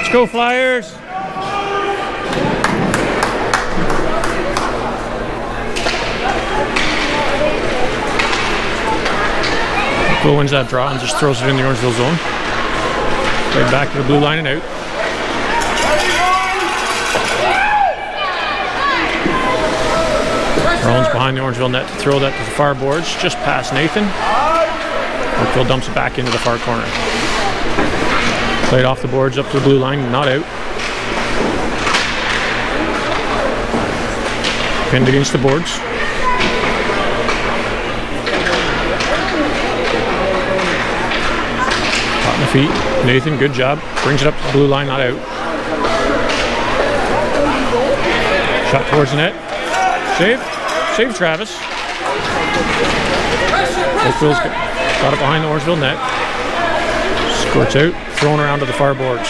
Let's go Flyers! Oakville wins that draw and just throws it in the Orangeville zone. Right back to the blue line and out. Rollins behind the Orangeville net to throw that to the far boards, just past Nathan. Oakville dumps it back into the far corner. Played off the boards up to the blue line, not out. Pinned against the boards. Caught in the feet. Nathan, good job. Brings it up to the blue line, not out. Shot towards the net. Save. Save Travis. Oakville's got it behind the Orangeville net. Squirts out, thrown around to the far boards.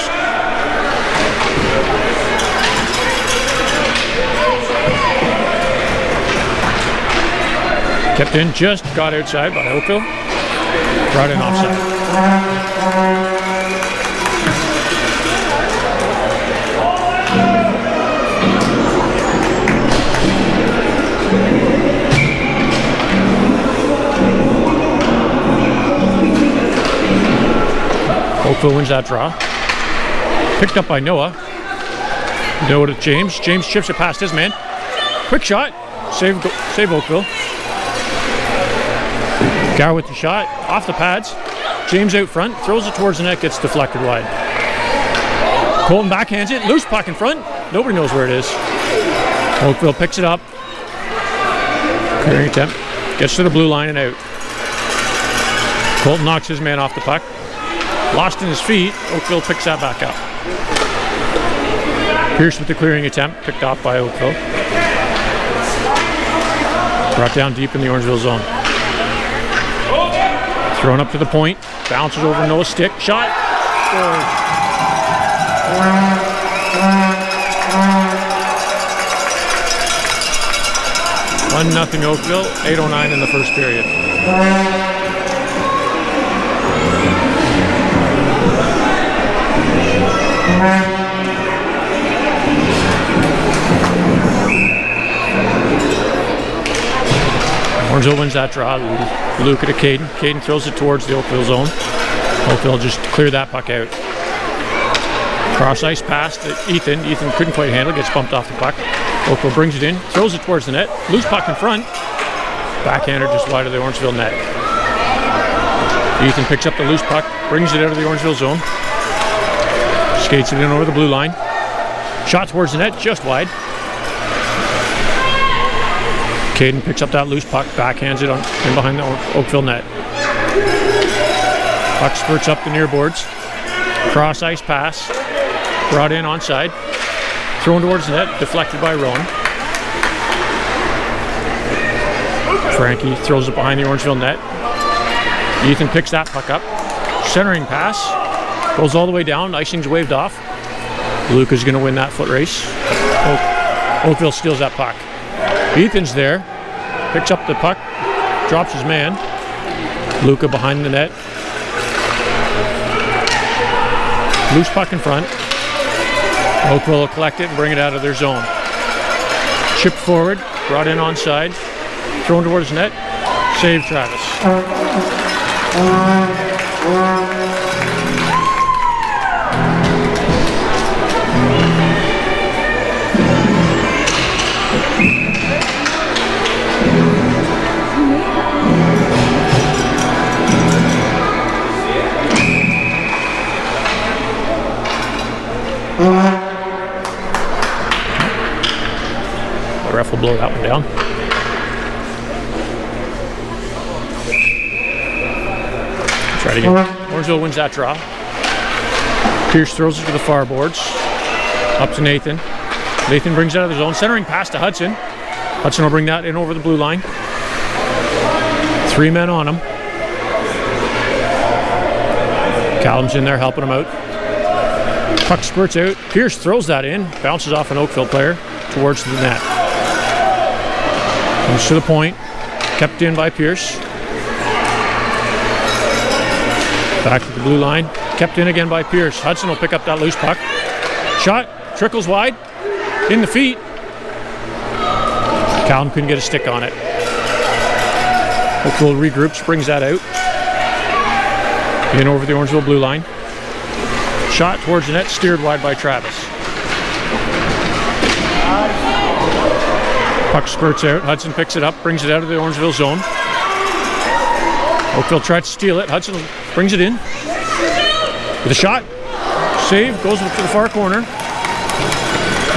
Kept in, just got outside by Oakville. Brought in offside. Oakville wins that draw. Picked up by Noah. Noah to James. James chips it past his man. Quick shot. Save Oakville. Gower with the shot. Off the pads. James out front. Throws it towards the net. Gets deflected wide. Colton backhands it. Loose puck in front. Nobody knows where it is. Oakville picks it up. Clearing attempt. Gets to the blue line and out. Colton knocks his man off the puck. Lost in his feet. Oakville picks that back up. Pierce with the clearing attempt. Picked off by Oakville. Brought down deep in the Orangeville zone. Thrown up to the point. Bounces over Noah's stick. Shot. Scored. 1-0 Oakville. 8:09 in the first period. Orangeville wins that draw. Luca to Caden. Caden throws it towards the Oakville zone. Oakville just cleared that puck out. Cross ice pass to Ethan. Ethan couldn't quite handle it. Gets bumped off the puck. Oakville brings it in. Throws it towards the net. Loose puck in front. Backhander just wide of the Orangeville net. Ethan picks up the loose puck. Brings it out of the Orangeville zone. Skates it in over the blue line. Shot towards the net, just wide. Caden picks up that loose puck, backhands it in behind the Oakville net. Puck spurts up the near boards. Cross ice pass. Brought in onside. Thrown towards the net, deflected by Rowan. Frankie throws it behind the Orangeville net. Ethan picks that puck up. Centering pass. Goes all the way down. Icing's waved off. Luca's going to win that foot race. Oakville steals that puck. Ethan's there. Picks up the puck. Drops his man. Luca behind the net. Loose puck in front. Oakville will collect it and bring it out of their zone. Chipped forward. Brought in onside. Thrown towards the net. Save Travis. The ref will blow that one down. Try it again. Orangeville wins that draw. Pierce throws it to the far boards. Up to Nathan. Nathan brings it out of the zone. Centering pass to Hudson. Hudson will bring that in over the blue line. 3 men on him. Callum's in there helping him out. Puck spurts out. Pierce throws that in. Bounces off an Oakville player towards the net. Comes to the point. Kept in by Pierce. Back to the blue line. Kept in again by Pierce. Hudson will pick up that loose puck. Shot, trickles wide, in the feet. Callum couldn't get a stick on it. Oakville regroups, brings that out. In over the Orangeville blue line. Shot towards the net, steered wide by Travis. Puck spurts out. Hudson picks it up, brings it out of the Orangeville zone. Oakville tries to steal it. Hudson brings it in with a shot. Save, goes up to the far corner.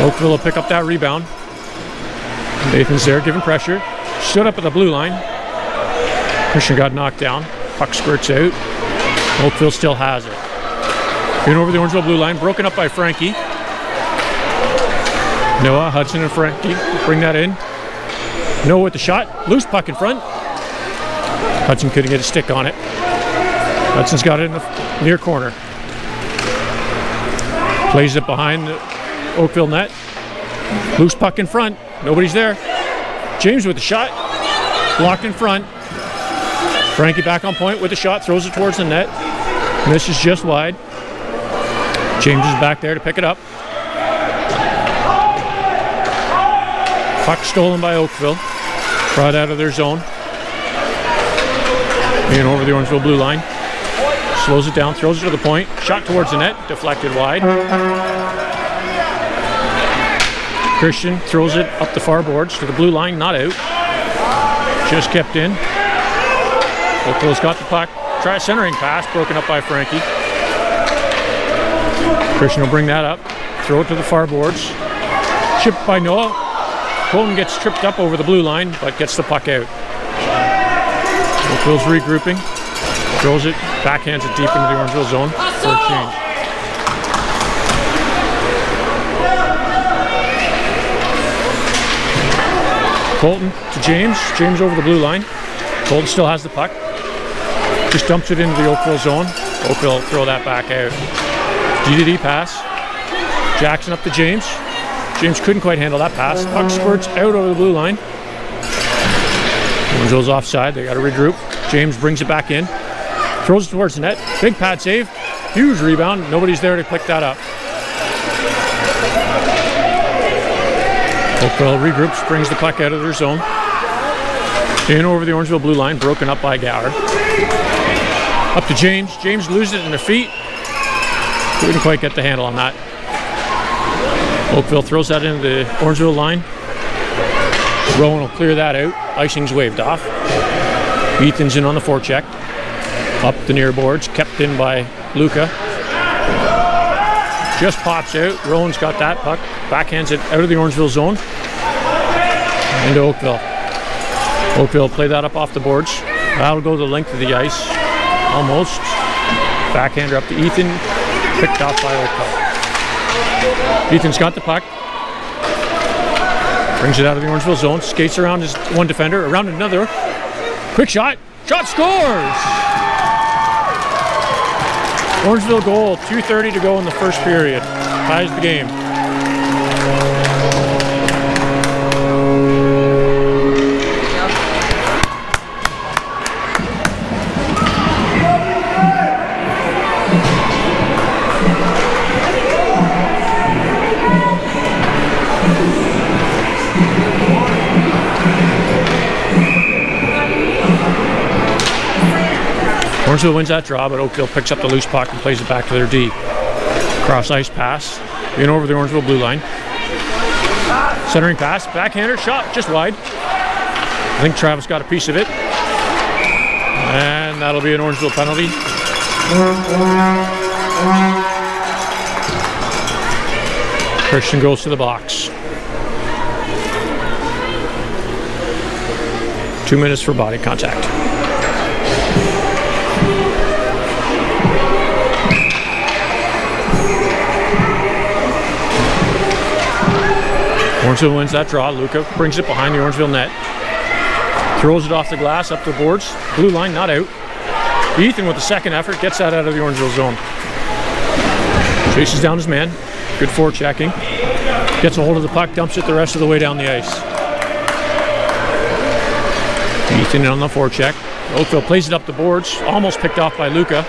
Oakville will pick up that rebound. Nathan's there giving pressure. Stood up at the blue line. Christian got knocked down. Puck squirts out. Oakville still has it. In over the Orangeville blue line, broken up by Frankie. Noah, Hudson, and Frankie bring that in. Noah with the shot. Loose puck in front. Hudson couldn't get a stick on it. Hudson's got it in the near corner. Plays it behind the Oakville net. Loose puck in front. Nobody's there. James with the shot. Blocked in front. Frankie back on point with the shot. Throws it towards the net. Misses just wide. James is back there to pick it up. Puck stolen by Oakville. Brought out of their zone. In over the Orangeville blue line. Slows it down, throws it to the point. Shot towards the net, deflected wide. Christian throws it up the far boards to the blue line, not out. Just kept in. Oakville's got the puck. Try a centering pass, broken up by Frankie. Christian will bring that up. Throw it to the far boards. Chipped by Noah. Colton gets tripped up over the blue line, but gets the puck out. Oakville's regrouping. Throws it, backhands it deep into the Orangeville zone for a change. Colton to James. James over the blue line. Colton still has the puck. Just dumps it into the Oakville zone. Oakville will throw that back out. DDD pass. Jackson up to James. James couldn't quite handle that pass. Puck squirts out over the blue line. Orangeville's offside. They got to regroup. James brings it back in. Throws it towards the net. Big pad save. Huge rebound. Nobody's there to pick that up. Oakville regroups, brings the puck out of their zone. In over the Orangeville blue line, broken up by Gower. Up to James. James loses it in their feet. Couldn't quite get the handle on that. Oakville throws that into the Orangeville line. Rowan will clear that out. Icing's waved off. Ethan's in on the forecheck. Up the near boards, kept in by Luca. Just pops out. Rowan's got that puck. Backhands it out of the Orangeville zone. Into Oakville. Oakville play that up off the boards. That'll go the length of the ice. Almost. Backhander up to Ethan. Picked off by Oakville. Ethan's got the puck. Brings it out of the Orangeville zone. Skates around his one defender. Around another. Quick shot. Shot scores! Orangeville goal. 2:30 to go in the first period. Ties the game. Orangeville wins that draw, but Oakville picks up the loose puck and plays it back to their D. Cross ice pass, in over the Orangeville blue line. Centering pass, backhander, shot just wide. I think Travis got a piece of it. And that'll be an Orangeville penalty. Christian goes to the box. 2 minutes for body contact. Orangeville wins that draw. Luca brings it behind the Orangeville net. Throws it off the glass, up the boards. Blue line, not out. Ethan with the second effort gets that out of the Orangeville zone. Chases down his man. Good forechecking. Gets a hold of the puck, dumps it the rest of the way down the ice. Ethan on the forecheck. Oakville plays it up the boards. Almost picked off by Luca.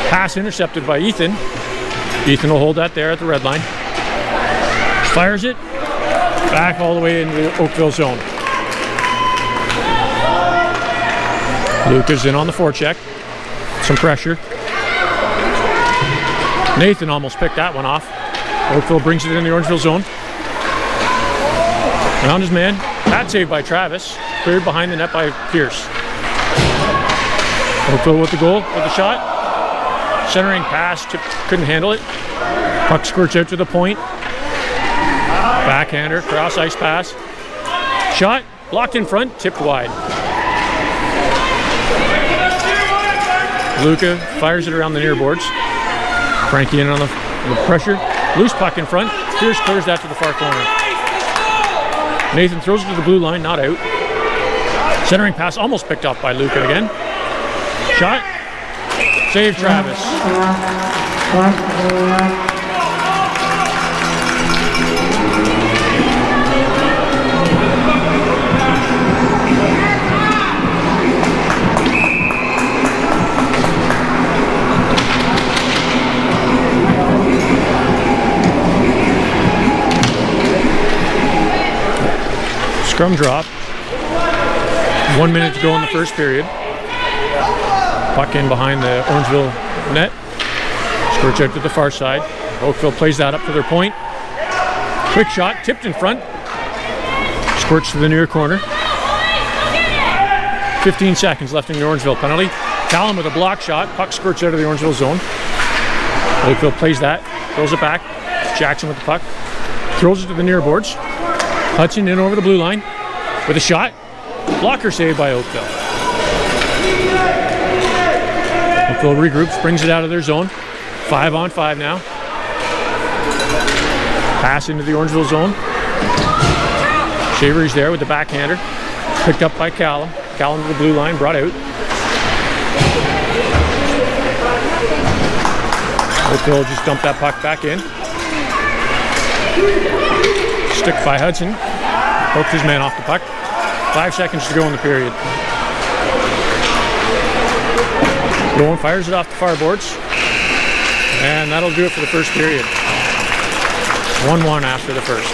Pass intercepted by Ethan. Ethan will hold that there at the red line. Fires it back all the way into the Oakville zone. Luke is in on the forecheck. Some pressure. Nathan almost picked that one off. Oakville brings it in the Orangeville zone. Around his man. That saved by Travis. Cleared behind the net by Pierce. Oakville with the goal, with the shot. Centering pass, couldn't handle it. Puck squirts out to the point. Backhander, cross ice pass. Shot, blocked in front, tipped wide. Luca fires it around the near boards. Frankie in on the pressure. Loose puck in front. Pierce clears that to the far corner. Nathan throws it to the blue line, not out. Centering pass almost picked off by Luca again. Shot. Save Travis. Scrum drop. 1 minute to go in the first period. Puck in behind the Orangeville net. Squirts out to the far side. Oakville plays that up to their point. Quick shot, tipped in front. Squirts to the near corner. 15 seconds left in the Orangeville penalty. Callum with a block shot. Puck squirts out of the Orangeville zone. Oakville plays that. Throws it back. Jackson with the puck. Throws it to the near boards. Hudson in over the blue line with a shot. Blocker save by Oakville. Oakville regroups, brings it out of their zone. 5-on-5 now. Pass into the Orangeville zone. Shaver's there with the backhander. Picked up by Callum. Callum to the blue line, brought out. Oakville just dumped that puck back in. Stick by Hudson. Poked his man off the puck. 5 seconds to go in the period. Golan fires it off the far boards. And that'll do it for the first period. 1-1 after the first.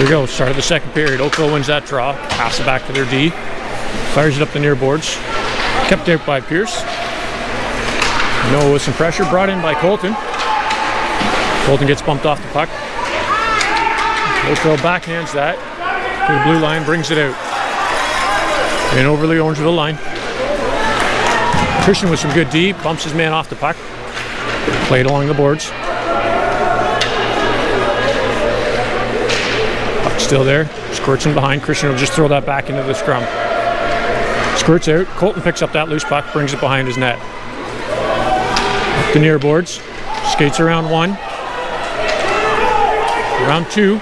Here we go, start of the second period. Oakville wins that draw. Pass it back to their D. Fires it up the near boards. Kept out by Pierce. Noah with some pressure. Brought in by Colton. Colton gets bumped off the puck. Oakville backhands that to the blue line, brings it out. In over the Orangeville line. Christian with some good D. Bumps his man off the puck. Played along the boards. Still there, squirts in behind. Christian will just throw that back into the scrum. Squirts out, Colton picks up that loose puck, brings it behind his net. Up the near boards, skates around one. Around two,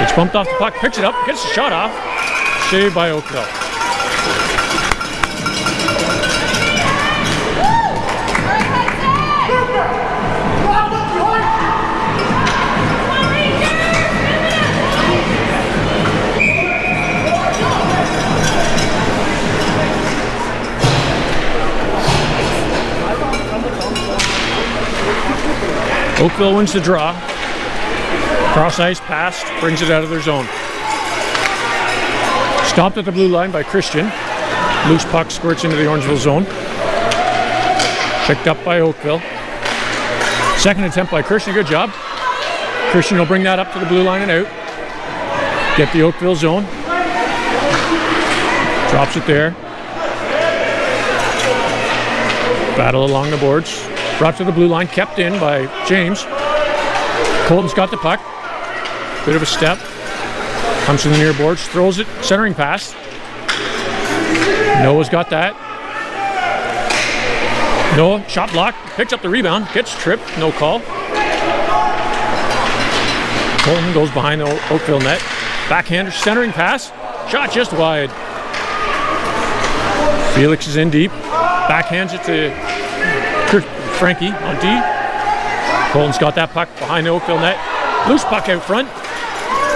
gets bumped off the puck, picks it up, gets the shot off. Saved by Oakville. Oakville wins the draw. Cross ice pass, brings it out of their zone. Stopped at the blue line by Christian. Loose puck squirts into the Orangeville zone. Picked up by Oakville. Second attempt by Christian, good job. Christian will bring that up to the blue line and out. Get the Oakville zone. Drops it there. Battle along the boards. Brought to the blue line, kept in by James. Colton's got the puck. Bit of a step. Comes to the near boards, throws it, centering pass. Noah's got that. Noah, shot block, picks up the rebound, gets tripped, no call. Colton goes behind the Oakville net. Backhander, centering pass, shot just wide. Felix is in deep, backhands it to Frankie on D. Colton's got that puck behind the Oakville net. Loose puck out front,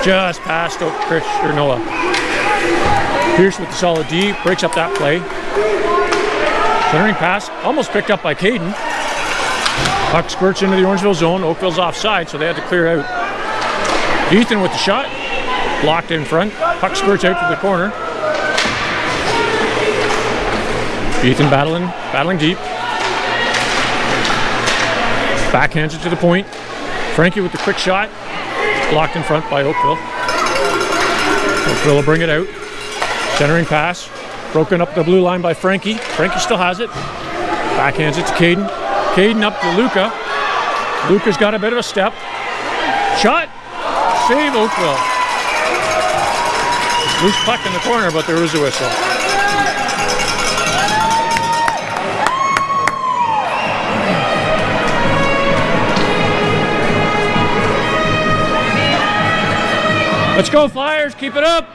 just past Chris or Noah. Pierce with the solid D, breaks up that play. Centering pass, almost picked up by Caden. Puck squirts into the Orangeville zone. Oakville's offside, so they had to clear out. Ethan with the shot, blocked in front. Puck squirts out to the corner. Ethan battling deep. Backhands it to the point. Frankie with the quick shot, blocked in front by Oakville. Oakville will bring it out. Centering pass, broken up the blue line by Frankie. Frankie still has it. Backhands it to Caden. Caden up to Luca. Luca's got a bit of a step. Shot, save Oakville. Loose puck in the corner, but there was a whistle. Let's go Flyers, keep it up.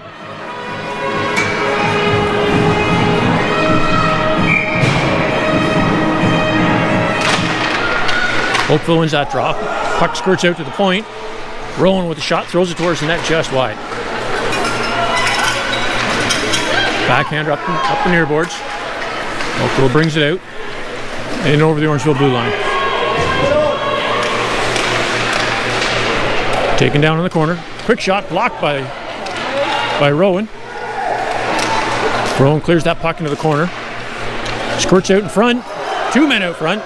Oakville wins that draw. Puck skirts out to the point. Rowan with the shot, throws it towards the net just wide. Backhander up the near boards. Oakville brings it out and over the Orangeville blue line. Taken down in the corner. Quick shot blocked by Rowan. Rowan clears that puck into the corner. Squirts out in front. 2 men out front.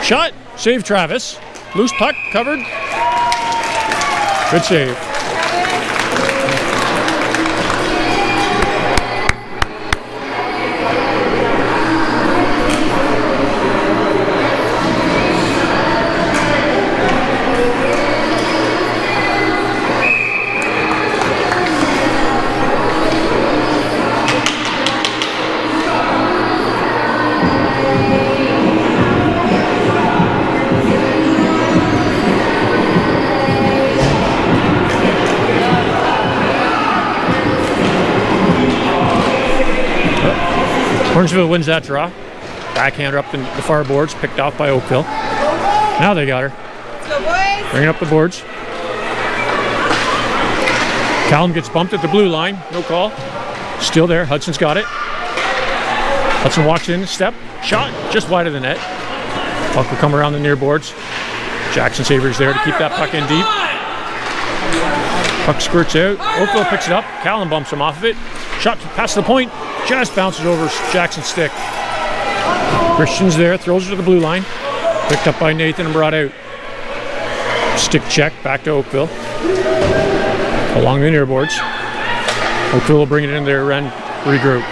Shot. Save Travis. Loose puck covered. Good save. Orangeville wins that draw. Backhander up in the far boards, picked off by Oakville. Now they got her. Let's go, boys. Bringing up the boards. Callum gets bumped at the blue line, no call. Still there, Hudson's got it. Hudson walks in, step, shot, just wide of the net. Puck will come around the near boards. Jackson Saver's there to keep that puck in deep. Puck squirts out, Oakville picks it up, Callum bumps him off of it. Shot past the point, just bounces over Jackson's stick. Christian's there, throws it to the blue line. Picked up by Nathan and brought out. Stick check, back to Oakville. Along the near boards. Oakville will bring it in there and regroup.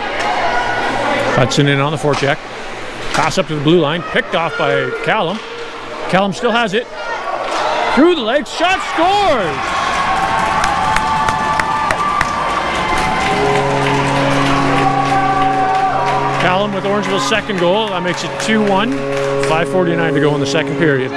Hudson in on the forecheck. Pass up to the blue line, picked off by Callum. Callum still has it. Through the legs, shot, scores! Callum with Orangeville's second goal. That makes it 2-1. 5:49 to go in the second period.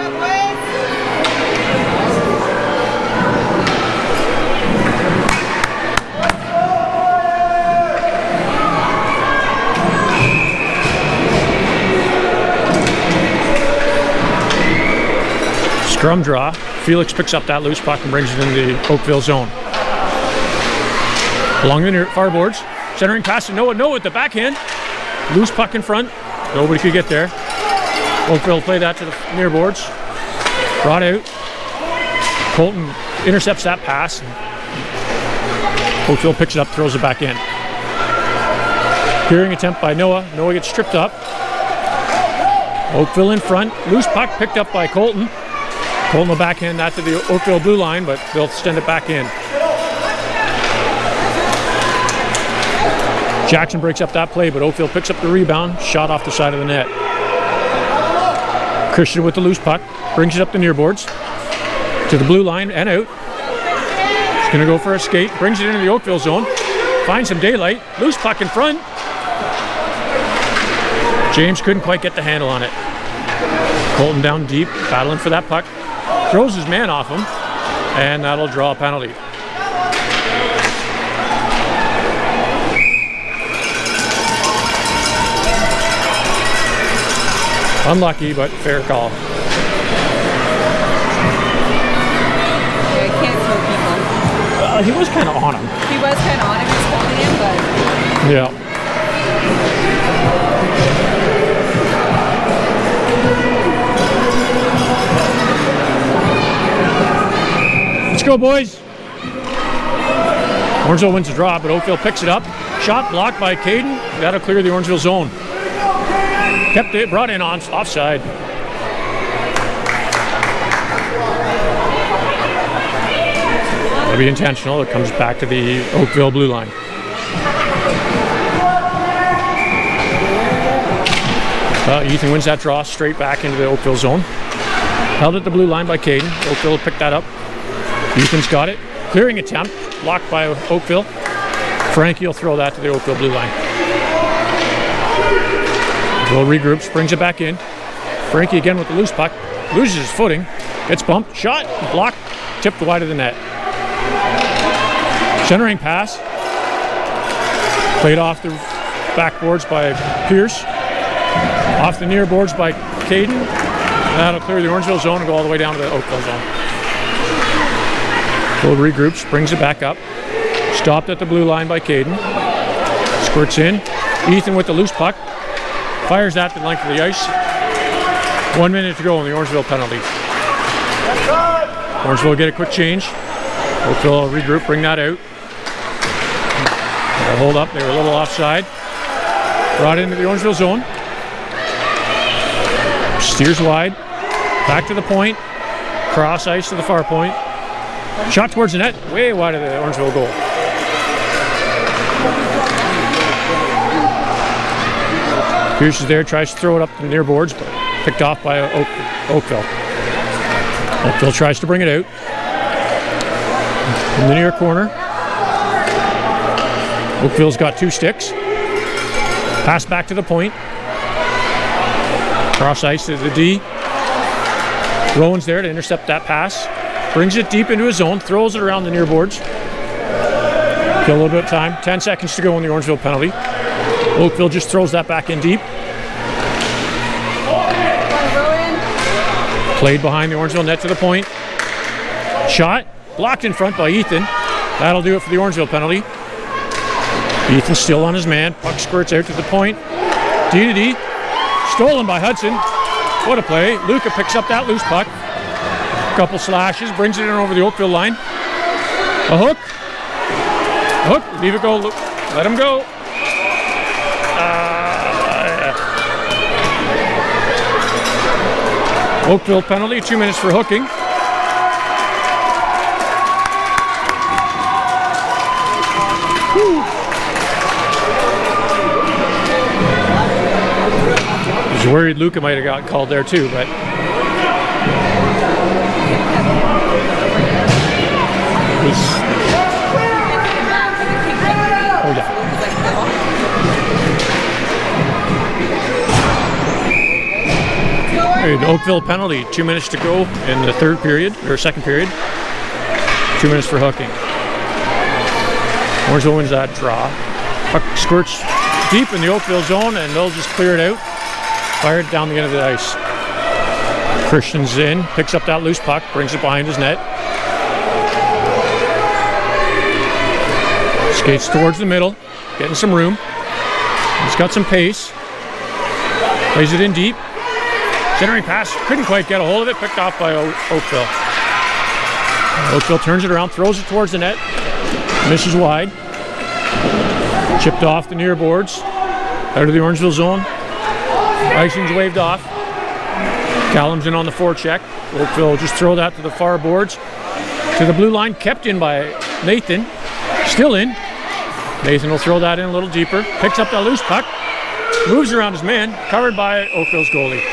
Scrum draw. Felix picks up that loose puck and brings it into the Oakville zone. Along the near far boards. Centering pass to Noah with the backhand. Loose puck in front. Nobody could get there. Oakville play that to the near boards. Brought out. Colton intercepts that pass. Oakville picks it up, throws it back in. Clearing attempt by Noah. Noah gets stripped up. Oakville in front. Loose puck picked up by Colton. Colton will backhand that to the Oakville blue line, but they'll send it back in. Jackson breaks up that play, but Oakville picks up the rebound. Shot off the side of the net. Christian with the loose puck. Brings it up the near boards. To the blue line and out. He's going to go for a skate. Brings it into the Oakville zone. Finds some daylight. Loose puck in front. James couldn't quite get the handle on it. Colton down deep, battling for that puck. Throws his man off him, and that'll draw a penalty. Unlucky, but fair call. Yeah, he can't throw people. He was kind of on him. He was kind of on him. He was holding him, but... Yeah. Let's go, boys. Orangeville wins the draw, but Oakville picks it up. Shot blocked by Caden. That'll clear the Orangeville zone. Kept it, brought in on offside. That'll be intentional. It comes back to the Oakville blue line. Ethan wins that draw straight back into the Oakville zone. Held at the blue line by Caden. Oakville picked that up. Ethan's got it. Clearing attempt. Blocked by Oakville. Frankie will throw that to the Oakville blue line. Oakville regroups, brings it back in. Frankie again with the loose puck. Loses his footing. Gets bumped. Shot. Blocked. Tipped wide of the net. Centering pass. Played off the backboards by Pierce. Off the near boards by Caden. That'll clear the Orangeville zone and go all the way down to the Oakville zone. Oakville regroups, brings it back up. Stopped at the blue line by Caden. Squirts in. Ethan with the loose puck. Fires that to the length of the ice. 1 minute to go on the Orangeville penalty. Orangeville will get a quick change. Oakville will regroup, bring that out. They'll hold up, they were a little offside. Brought into the Orangeville zone. Steers wide. Back to the point. Cross ice to the far point. Shot towards the net, way wide of the Orangeville goal. Pierce is there, tries to throw it up the near boards, but picked off by Oakville. Oakville tries to bring it out. In the near corner. Oakville's got two sticks. Pass back to the point. Cross ice to the D. Rowan's there to intercept that pass. Brings it deep into his zone, throws it around the near boards. Kill a little bit of time. 10 seconds to go on the Orangeville penalty. Oakville just throws that back in deep. Played behind the Orangeville net to the point. Shot. Blocked in front by Ethan. That'll do it for the Orangeville penalty. Ethan still on his man. Puck squirts out to the point. D to D. Stolen by Hudson. What a play. Luca picks up that loose puck. Couple slashes. Brings it in over the Oakville line. A hook. A hook. Leave it go. Let him go. Oakville penalty. 2 minutes for hooking. I was worried Luca might have got called there too, but oh yeah. Right, Oakville penalty. 2 minutes to go in the third period or second period. 2 minutes for hooking. Orangeville wins that draw. Puck squirts deep in the Oakville zone, and they'll just clear it out. Fire it down the end of the ice. Christian's in, picks up that loose puck, brings it behind his net. Skates towards the middle, getting some room. He's got some pace. Plays it in deep. Centering pass, couldn't quite get a hold of it, picked off by Oakville. Oakville turns it around, throws it towards the net. Misses wide. Chipped off the near boards. out of the Orangeville zone. Icing's waved off. Callum's in on the forecheck. Oakville just throw that to the far boards. To the blue line, kept in by Nathan. Still in. Nathan will throw that in a little deeper. Picks up that loose puck. Moves around his man. Covered by Oakville's goalie.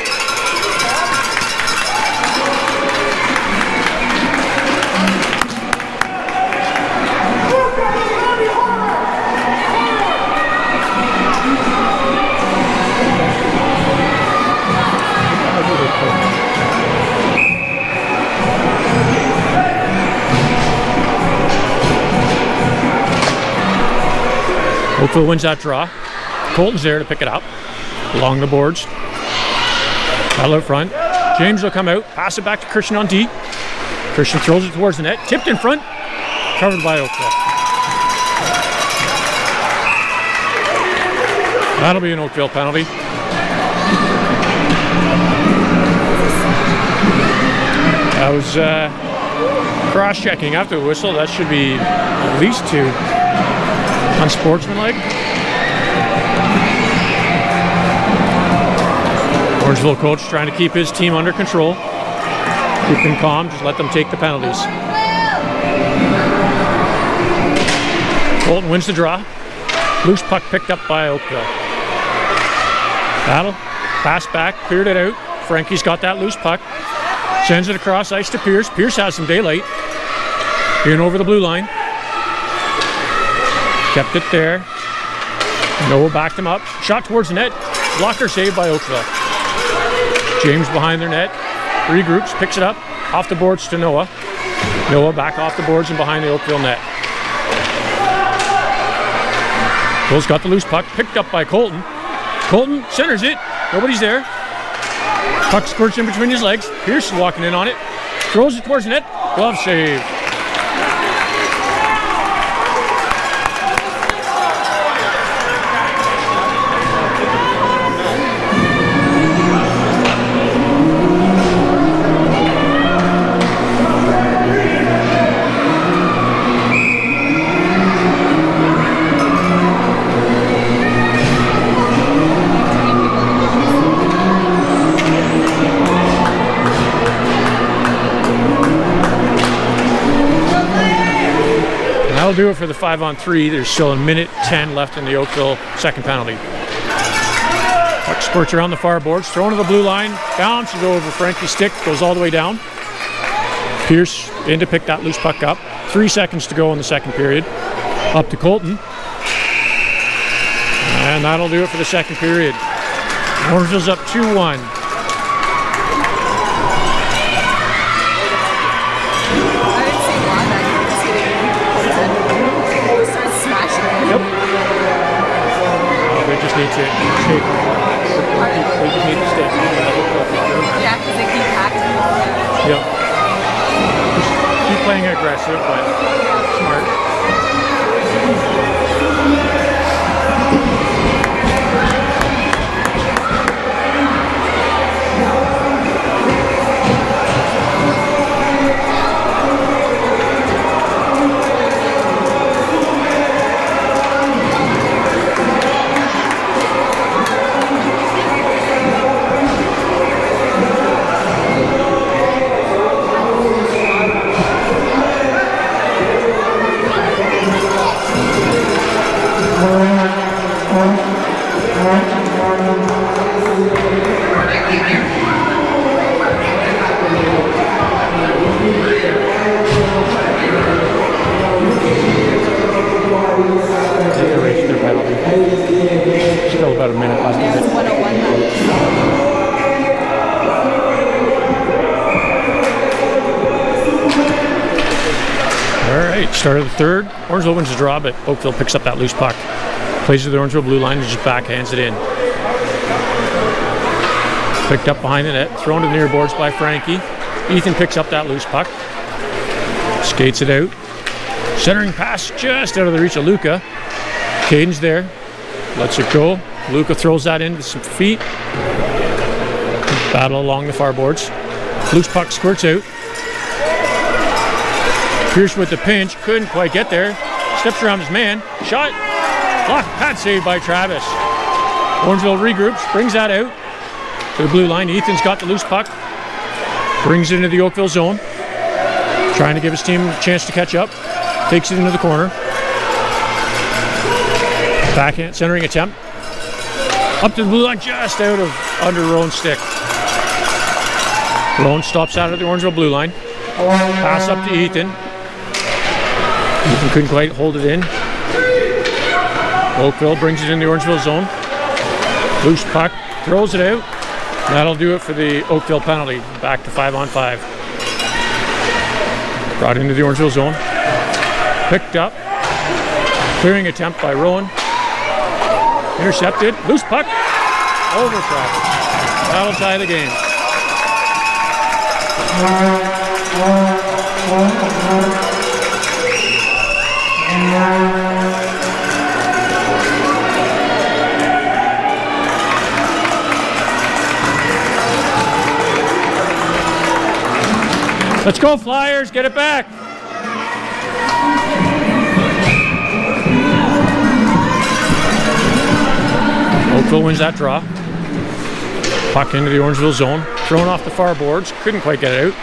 Oakville wins that draw. Colton's there to pick it up along the boards. Battle out front. James will come out, pass it back to Christian on D. Christian throws it towards the net, tipped in front, covered by Oakville. That'll be an Oakville penalty. That was cross-checking after the whistle. That should be at least 2. Unsportsmanlike. Orangeville coach trying to keep his team under control. Keep them calm, just let them take the penalties. Colton wins the draw. Loose puck picked up by Oakville. Battle, pass back, cleared it out. Frankie's got that loose puck. Sends it across ice to Pierce. Pierce has some daylight. In over the blue line. Kept it there. Noah backed him up. Shot towards the net. Blocker saved by Oakville. James behind their net. Regroups, picks it up. Off the boards to Noah. Noah back off the boards and behind the Oakville net. Will's got the loose puck. Picked up by Colton. Colton centers it. Nobody's there. Puck squirts in between his legs. Pierce is walking in on it. Throws it towards the net. Glove save. That'll do it for the 5-on-3. There's still 1:10 left in the Oakville second penalty. Puck squirts around the far boards, thrown to the blue line, bounces over Frankie's stick, goes all the way down. Pierce in to pick that loose puck up. 3 seconds to go in the second period. Up to Colton. And that'll do it for the second period. Orangeville's up 2-1. Need to shake. They just need to stay. Yeah, because they keep hacking. Yep. Just keep playing aggressive, but smart. Still about a minute left. Yeah, it's 101 now. All right, start of the third. Orangeville wins the draw, but Oakville picks up that loose puck. Plays to the Orangeville blue line and just backhands it in. Picked up behind the net, thrown to the near boards by Frankie. Ethan picks up that loose puck. Skates it out. Centering pass just out of the reach of Luca. Caden's there. Lets it go. Luca throws that into some feet. Battle along the far boards. Loose puck squirts out. Pierce with the pinch. Couldn't quite get there. Steps around his man. Shot. Blocked. Pad saved by Travis. Orangeville regroups, brings that out to the blue line. Ethan's got the loose puck. Brings it into the Oakville zone. Trying to give his team a chance to catch up. Takes it into the corner. Backhand centering attempt. Up to the blue line, just out of under Roan's stick. Roan stops out of the Orangeville blue line. Pass up to Ethan. Ethan couldn't quite hold it in. Oakville brings it in the Orangeville zone. Loose puck, throws it out. That'll do it for the Oakville penalty. Back to 5-on-5. Brought into the Orangeville zone. Picked up. Clearing attempt by Rowan. Intercepted. Loose puck. Over traffic. That'll tie the game. Let's go Flyers, get it back. Oakville wins that draw. Puck into the Orangeville zone. Thrown off the far boards. Couldn't quite get it out.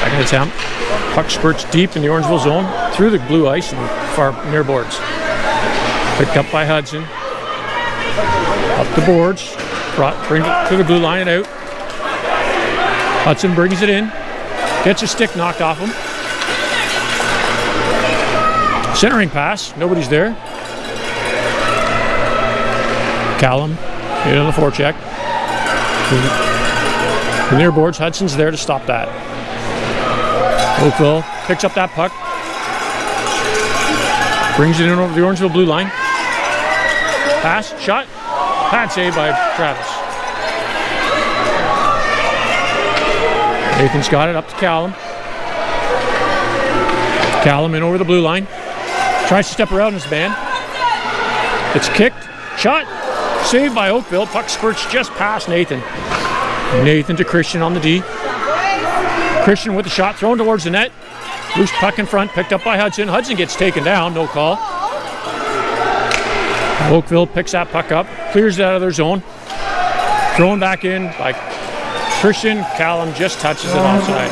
Second attempt. Puck spurts deep in the Orangeville zone. Through the blue ice and far near boards. Picked up by Hudson. Up the boards. Brings it to the blue line and out. Hudson brings it in. Gets a stick knocked off him. Centering pass. Nobody's there. Callum in on the forecheck. The near boards, Hudson's there to stop that. Oakville picks up that puck. Brings it in over the Orangeville blue line. Pass, shot. Pad save by Travis. Nathan's got it up to Callum. Callum in over the blue line. Tries to step around his man. It's kicked. Shot. Saved by Oakville. Puck spurts just past Nathan. Nathan to Christian on the D. Christian with the shot thrown towards the net. Loose puck in front. Picked up by Hudson. Hudson gets taken down. No call. Oakville picks that puck up. Clears it out of their zone. Thrown back in by Christian. Callum just touches it offside.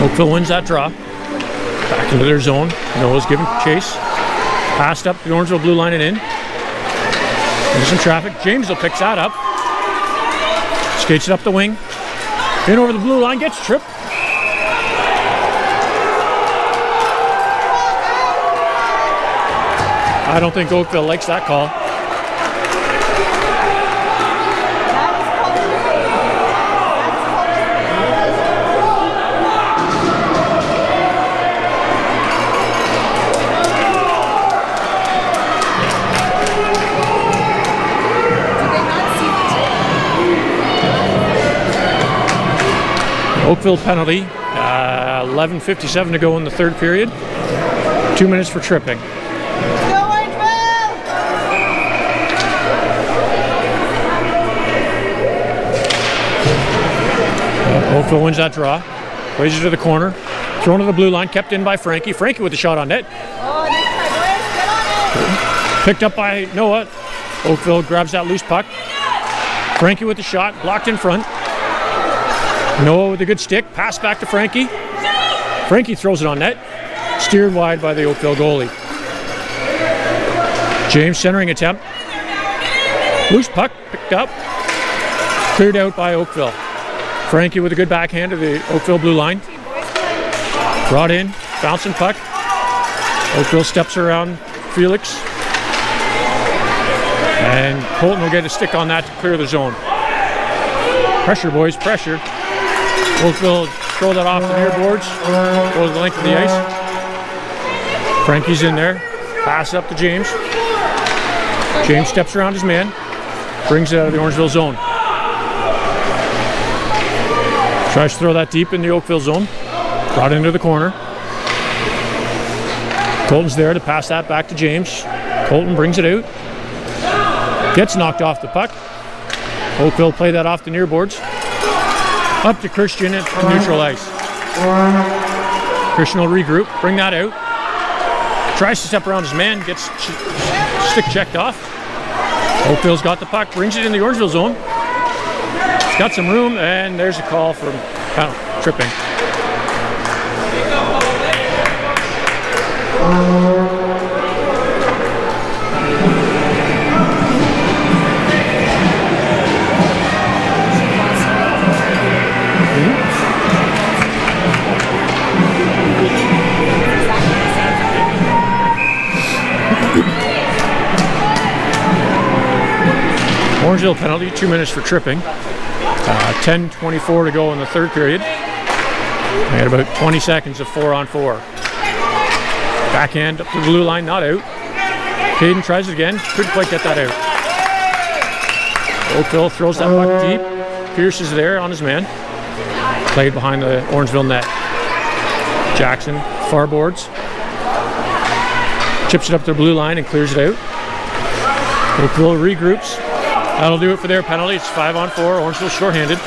Oakville wins that draw. Back into their zone. Noah's giving chase. Passed up the Orangeville blue line and in. There's some traffic. James will pick that up. Skates it up the wing. In over the blue line. Gets tripped. I don't think Oakville likes that call. Oakville penalty, 11:57 to go in the third period. 2 minutes for tripping. Go Orangeville! Oakville wins that draw. Plays it to the corner. Thrown to the blue line, kept in by Frankie. Frankie with the shot on net. Oh, next time, boys, get on it! Picked up by Noah. Oakville grabs that loose puck. Frankie with the shot, blocked in front. Noah with a good stick, pass back to Frankie. Frankie throws it on net, steered wide by the Oakville goalie. James centering attempt. Loose puck, picked up, cleared out by Oakville. Frankie with a good backhand to the Oakville blue line. Brought in, bouncing puck. Oakville steps around Felix. And Colton will get a stick on that to clear the zone. Pressure, boys, pressure. Oakville throw that off the near boards, go the length of the ice. Frankie's in there, pass up to James. James steps around his man, brings it out of the Orangeville zone. Tries to throw that deep in the Oakville zone, brought into the corner. Colton's there to pass that back to James. Colton brings it out. Gets knocked off the puck. Oakville play that off the near boards. Up to Christian at the neutral ice. Christian will regroup, bring that out. Tries to step around his man, gets stick checked off. Oakville's got the puck, brings it in the Orangeville zone. He's got some room, and there's a call for tripping. Orangeville penalty, 2 minutes for tripping. 10:24 to go in the third period. They had about 20 seconds of 4-on-4. Backhand up to the blue line, not out. Caden tries it again, couldn't quite get that out. Oakville throws that puck deep. Pierce is there on his man. Played behind the Orangeville net. Jackson, far boards. Chips it up to the blue line and clears it out. Oakville regroups. That'll do it for their penalty. It's 5-on-4. Orangeville shorthanded.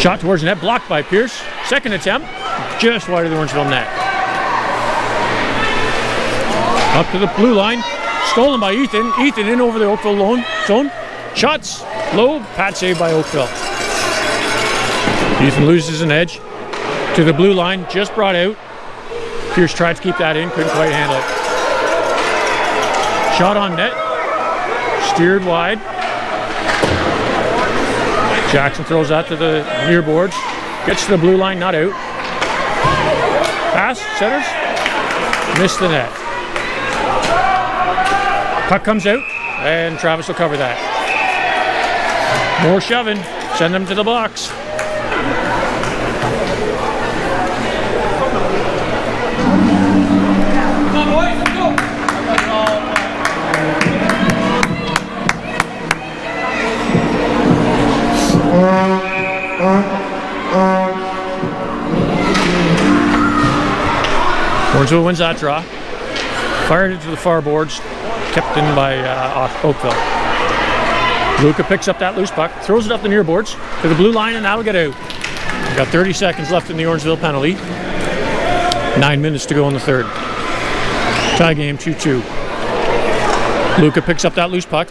Shot towards the net, blocked by Pierce. Second attempt, just wide of the Orangeville net. Up to the blue line, stolen by Ethan. Ethan in over the Oakville zone. Shots low, pad save by Oakville. Ethan loses an edge to the blue line, just brought out. Pierce tried to keep that in, couldn't quite handle it. Shot on net. Steered wide. Jackson throws that to the near boards. Gets to the blue line, not out. Pass, centers. Missed the net. Puck comes out, and Travis will cover that. More shoving. Send them to the box. Come on, boys, let's go. Orangeville wins that draw. Fired it to the far boards, kept in by Oakville. Luca picks up that loose puck, throws it up the near boards to the blue line, and that'll get out. We've got 30 seconds left in the Orangeville penalty. 9 minutes to go in the third. Tie game 2-2. Luca picks up that loose puck,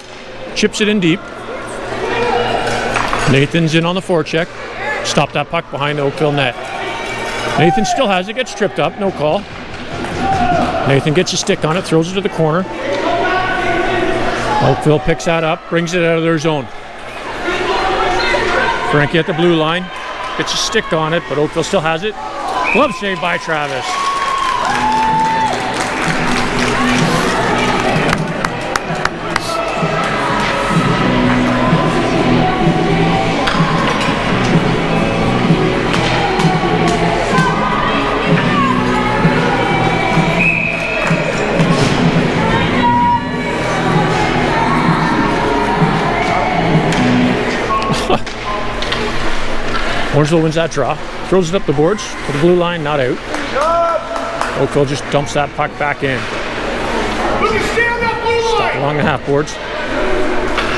chips it in deep. Nathan's in on the forecheck. Stop that puck behind the Oakville net. Nathan still has it, gets tripped up, no call. Nathan gets a stick on it, throws it to the corner. Oakville picks that up, brings it out of their zone. Frankie at the blue line, gets a stick on it, but Oakville still has it. Glove save by Travis. Orangeville wins that draw, throws it up the boards to the blue line, not out. Oakville just dumps that puck back in. Stop along the half boards.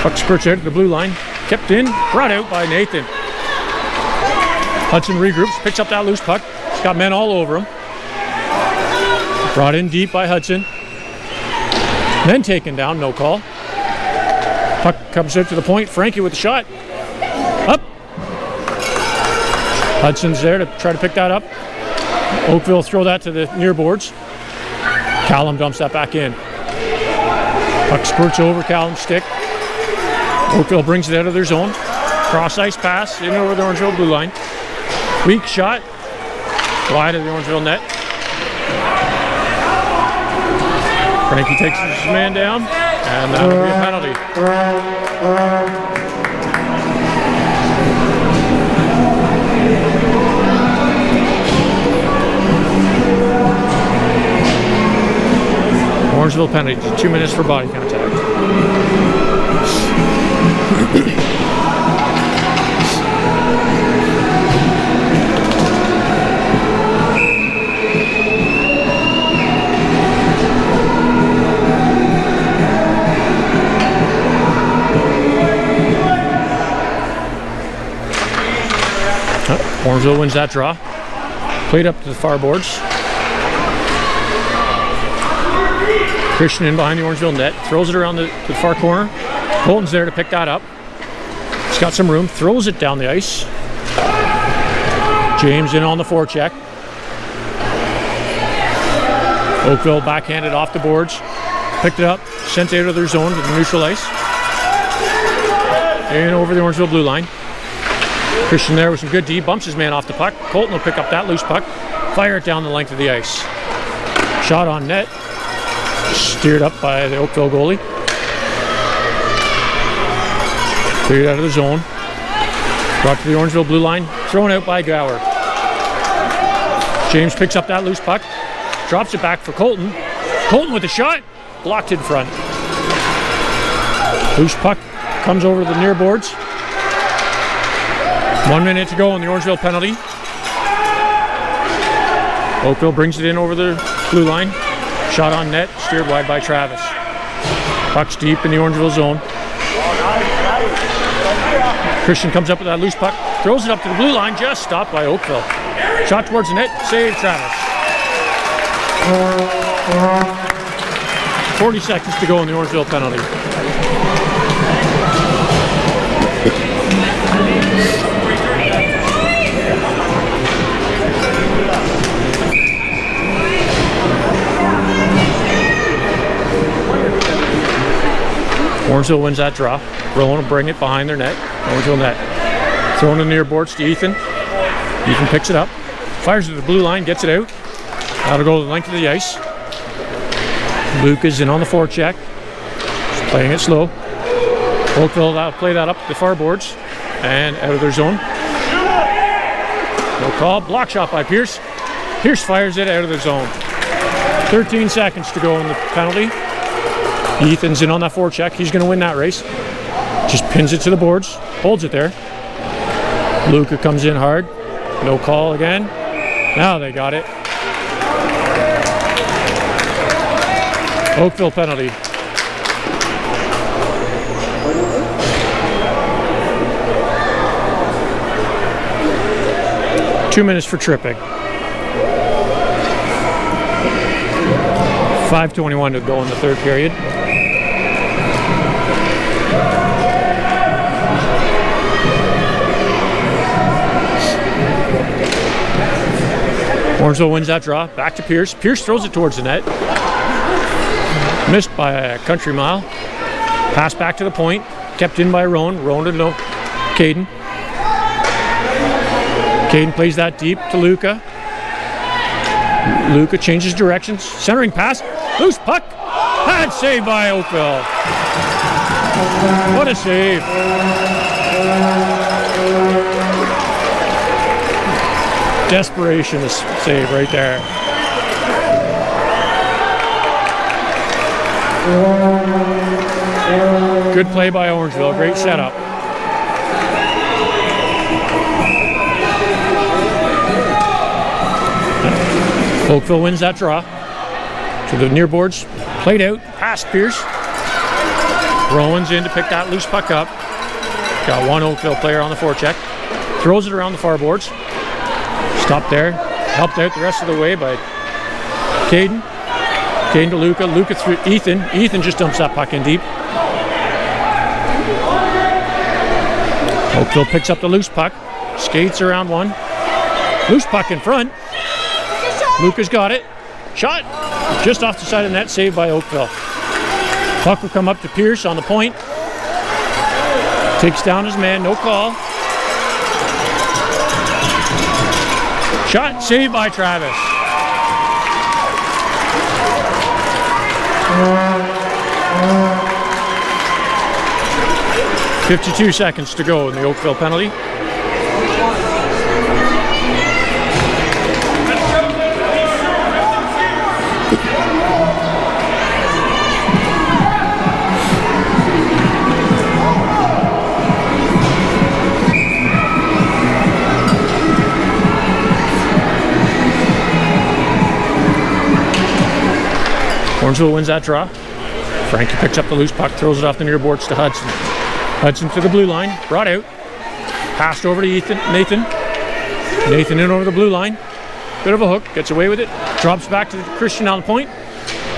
Puck spurts out to the blue line, kept in, brought out by Nathan. Hudson regroups, picks up that loose puck. He's got men all over him. Brought in deep by Hudson. Then taken down, no call. Puck comes out to the point, Frankie with the shot. Up. Hudson's there to try to pick that up. Oakville throw that to the near boards. Callum dumps that back in. Puck spurts over Callum's stick. Oakville brings it out of their zone. Cross ice pass in over the Orangeville blue line. Weak shot. Wide of the Orangeville net. Frankie takes his man down, and that'll be a penalty. Orangeville penalty, 2 minutes for body contact. Orangeville wins that draw. Played up to the far boards. Christian in behind the Orangeville net. Throws it around to the far corner. Colton's there to pick that up. He's got some room. Throws it down the ice. James in on the forecheck. Oakville backhanded off the boards. Picked it up. Sent it out of their zone to the neutral ice. And over the Orangeville blue line. Christian there with some good D. Bumps his man off the puck. Colton will pick up that loose puck. Fire it down the length of the ice. Shot on net. Steered up by the Oakville goalie. Cleared out of the zone. Brought to the Orangeville blue line. Thrown out by Gower. James picks up that loose puck. Drops it back for Colton. Colton with a shot. Blocked in front. Loose puck comes over to the near boards. 1 minute to go on the Orangeville penalty. Oakville brings it in over the blue line. Shot on net, steered wide by Travis. Puck's deep in the Orangeville zone. Christian comes up with that loose puck, throws it up to the blue line, just stopped by Oakville. Shot towards the net, save Travis. 40 seconds to go in the Orangeville penalty. Orangeville wins that draw. Rowan will bring it behind their net. Orangeville net. Thrown in the near boards to Ethan. Ethan picks it up. Fires it to the blue line, gets it out. That'll go to the length of the ice. Luke is in on the forecheck. He's playing it slow. Oakville will play that up the far boards and out of their zone. No call. Block shot by Pierce. Pierce fires it out of the zone. 13 seconds to go in the penalty. Ethan's in on that forecheck. He's going to win that race. Just pins it to the boards. Holds it there. Luca comes in hard. No call again. Now they got it. Oakville penalty. Two minutes for tripping. 5:21 to go in the third period. Orangeville wins that draw. Back to Pierce. Pierce throws it towards the net. Missed by a country mile. Pass back to the point. Kept in by Rowan. Rowan to Caden. Caden plays that deep to Luca. Luca changes directions. Centering pass. Loose puck. And saved by Oakville. What a save. Desperation to save right there. Good play by Orangeville. Great setup. Oakville wins that draw. To the near boards. Played out. Past Pierce. Rowan's in to pick that loose puck up. Got one Oakville player on the forecheck. Throws it around the far boards. Stopped there. Helped out the rest of the way by Caden. Caden to Luca. Luca through Ethan. Ethan just dumps that puck in deep. Oakville picks up the loose puck. Skates around one. Loose puck in front. Luca's got it. Shot. Just off the side of the net. Saved by Oakville. Puck will come up to Pierce on the point. Takes down his man. No call. Shot. Saved by Travis. .52 seconds to go in the Oakville penalty. Orangeville wins that draw. Frankie picks up the loose puck, throws it off the near boards to Hudson. Hudson to the blue line, brought out. Passed over to Nathan. Nathan in over the blue line. Bit of a hook, gets away with it. Drops back to Christian on the point.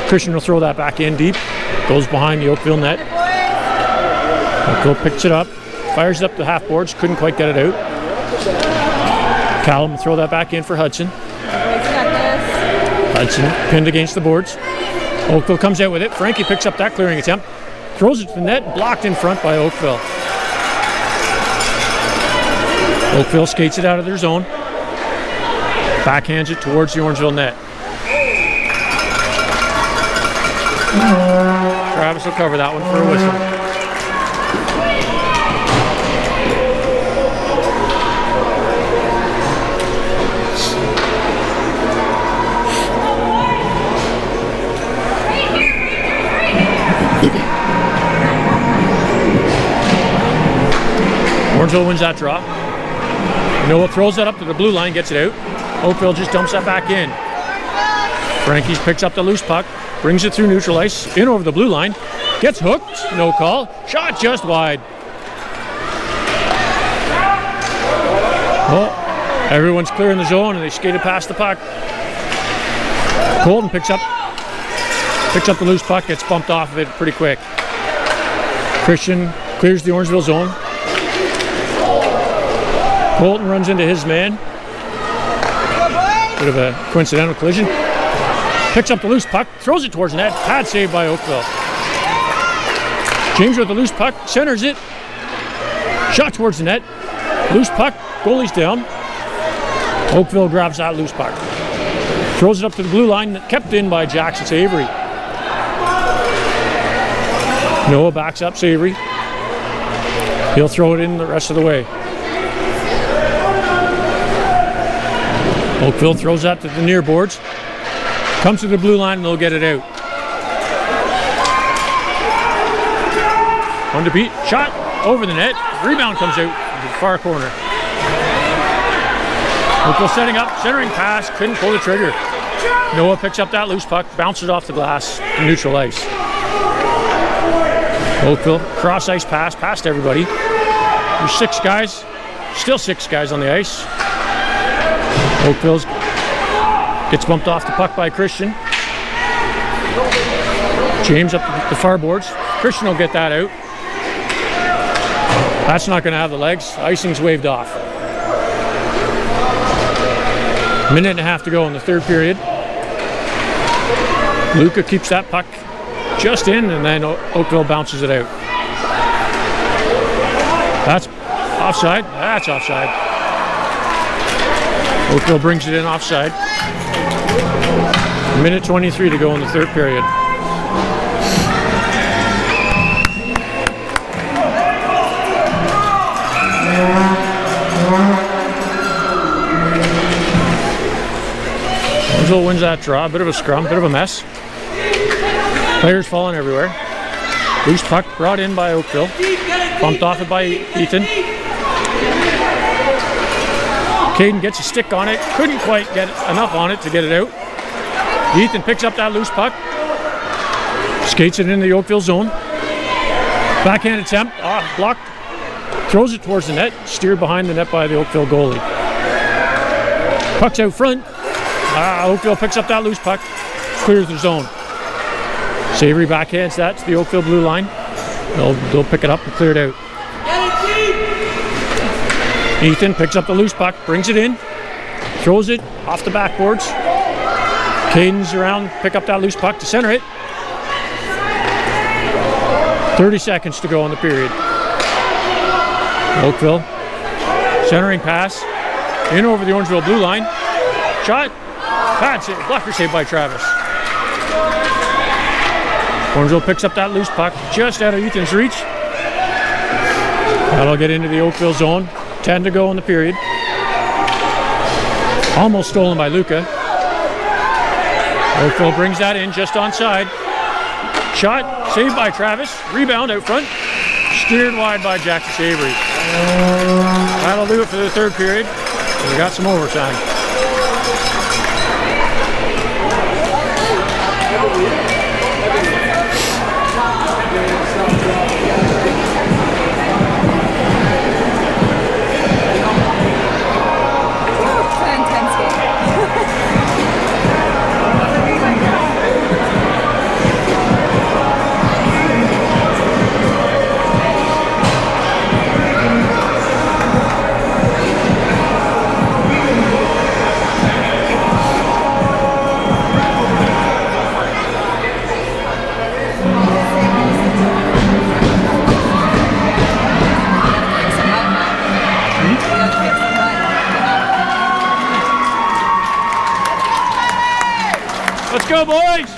Christian will throw that back in deep. Goes behind the Oakville net. Oakville picks it up. Fires it up the half boards. Couldn't quite get it out. Callum will throw that back in for Hudson. Hudson pinned against the boards. Oakville comes out with it. Frankie picks up that clearing attempt. Throws it to the net. Blocked in front by Oakville. Oakville skates it out of their zone. Backhands it towards the Orangeville net. Travis will cover that one for a whistle. Orangeville wins that draw. Noah throws that up to the blue line, gets it out. Oakville just dumps that back in. Frankie picks up the loose puck, brings it through neutral ice, in over the blue line, gets hooked, no call, shot just wide. Well, everyone's clearing the zone and they skated past the puck. Colton picks up the loose puck, gets bumped off of it pretty quick. Christian clears the Orangeville zone. Colton runs into his man. Bit of a coincidental collision. Picks up the loose puck, throws it towards net. Pad save by Oakville. James with the loose puck, centers it. Shot towards the net. Loose puck, goalie's down. Oakville grabs that loose puck. Throws it up to the blue line, kept in by Jackson Savory. Noah backs up Savory. He'll throw it in the rest of the way. Oakville throws that to the near boards. Comes to the blue line and they'll get it out. On to beat. Shot over the net. Rebound comes out to the far corner. Oakville setting up. Centering pass. Couldn't pull the trigger. Noah picks up that loose puck. Bounces off the glass to neutral ice. Oakville cross ice pass. Past everybody. There's 6 guys. Still 6 guys on the ice. Oakville gets bumped off the puck by Christian. James up the far boards. Christian will get that out. That's not going to have the legs. Icing's waved off. Minute and a half to go in the third period. Luca keeps that puck just in, and then Oakville bounces it out. That's offside. That's offside. Oakville brings it in offside. Minute 23 to go in the third period. Orangeville wins that draw. Bit of a scrum, bit of a mess. Players falling everywhere. Loose puck brought in by Oakville. Bumped off it by Ethan. Caden gets a stick on it. Couldn't quite get enough on it to get it out. Ethan picks up that loose puck. Skates it into the Oakville zone. Backhand attempt. Blocked. Throws it towards the net. Steered behind the net by the Oakville goalie. Puck's out front. Oakville picks up that loose puck. Clears the zone. Savory backhands that to the Oakville blue line. They'll pick it up and clear it out. Ethan picks up the loose puck, brings it in, throws it off the backboards. Caden's around, pick up that loose puck to center it. 30 seconds to go in the period. Oakville, centering pass, in over the Orangeville blue line. Shot, pad save, blocker save by Travis. Orangeville picks up that loose puck just out of Ethan's reach. That'll get into the Oakville zone. 10 to go in the period. Almost stolen by Luca. Oakville brings that in just onside. Shot, saved by Travis. Rebound out front. Steered wide by Jackson Savory. That'll do it for the third period. We got some overtime. go, boys!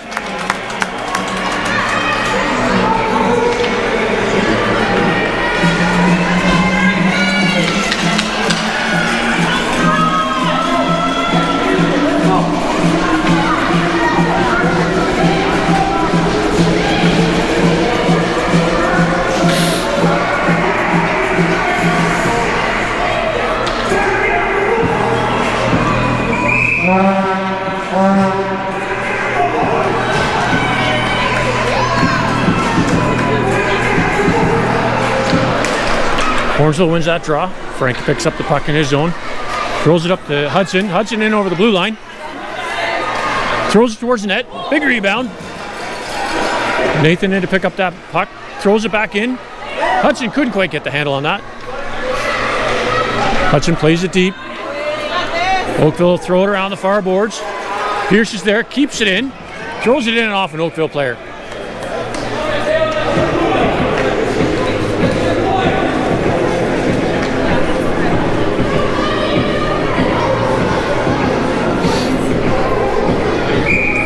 Orangeville wins that draw. Frankie picks up the puck in his zone. Throws it up to Hudson. Hudson in over the blue line. Throws it towards the net. Big rebound. Nathan in to pick up that puck. Throws it back in. Hudson couldn't quite get the handle on that. Hudson plays it deep. Oakville will throw it around the far boards. Pierce is there, keeps it in. Throws it in and off an Oakville player.